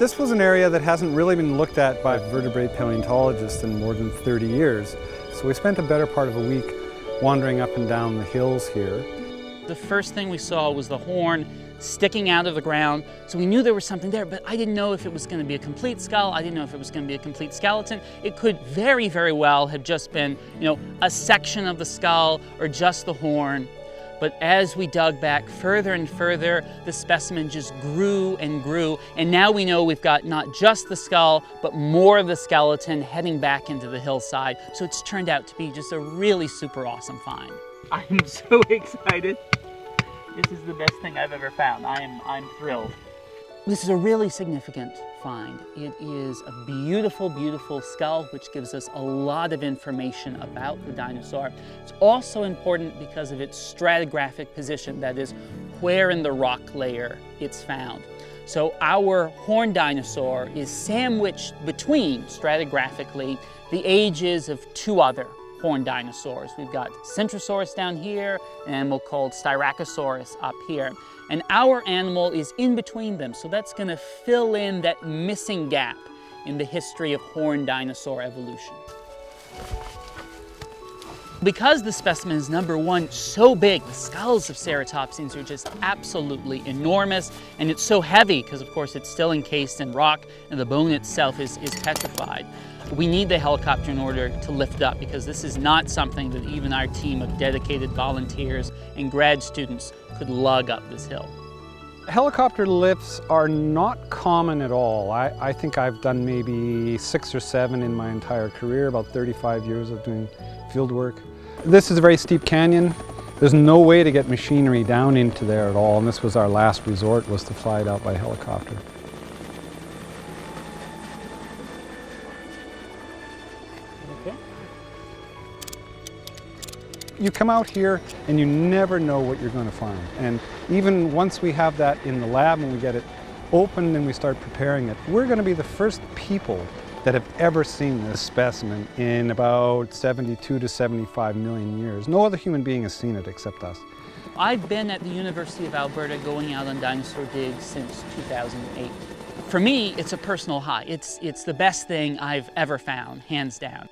This was an area that hasn't really been looked at by vertebrate paleontologists in more than 30 years. So we spent a better part of a week wandering up and down the hills here. The first thing we saw was the horn sticking out of the ground, so we knew there was something there, but I didn't know if it was going to be a complete skull. I didn't know if it was going to be a complete skeleton. It could very, very well have just been, a section of the skull or just the horn. But as we dug back further and further, the specimen just grew and grew, and now we know we've got not just the skull, but more of the skeleton heading back into the hillside. So it's turned out to be just a really super awesome find. I'm so excited. This is the best thing I've ever found. I'm thrilled. This is a really significant find. It is a beautiful, beautiful skull, which gives us a lot of information about the dinosaur. It's also important because of its stratigraphic position, that is, where in the rock layer it's found. So our horned dinosaur is sandwiched between, stratigraphically, the ages of two other horned dinosaurs. We've got Centrosaurus down here, an animal called Styracosaurus up here. And our animal is in between them, so that's going to fill in that missing gap in the history of horned dinosaur evolution. Because the specimen is, number one, so big, the skulls of ceratopsians are just absolutely enormous, and it's so heavy because, of course, it's still encased in rock and the bone itself is petrified. We need the helicopter in order to lift up, because this is not something that even our team of dedicated volunteers and grad students could lug up this hill. Helicopter lifts are not common at all. I think I've done maybe 6 or 7 in my entire career, about 35 years of doing field work. This is a very steep canyon. There's no way to get machinery down into there at all, and this was our last resort, was to fly it out by helicopter. Okay. You come out here and you never know what you're going to find. And even once we have that in the lab and we get it opened and we start preparing it, we're going to be the first people that have ever seen this specimen in about 72 to 75 million years. No other human being has seen it except us. I've been at the University of Alberta going out on dinosaur digs since 2008. For me, it's a personal high. It's the best thing I've ever found, hands down.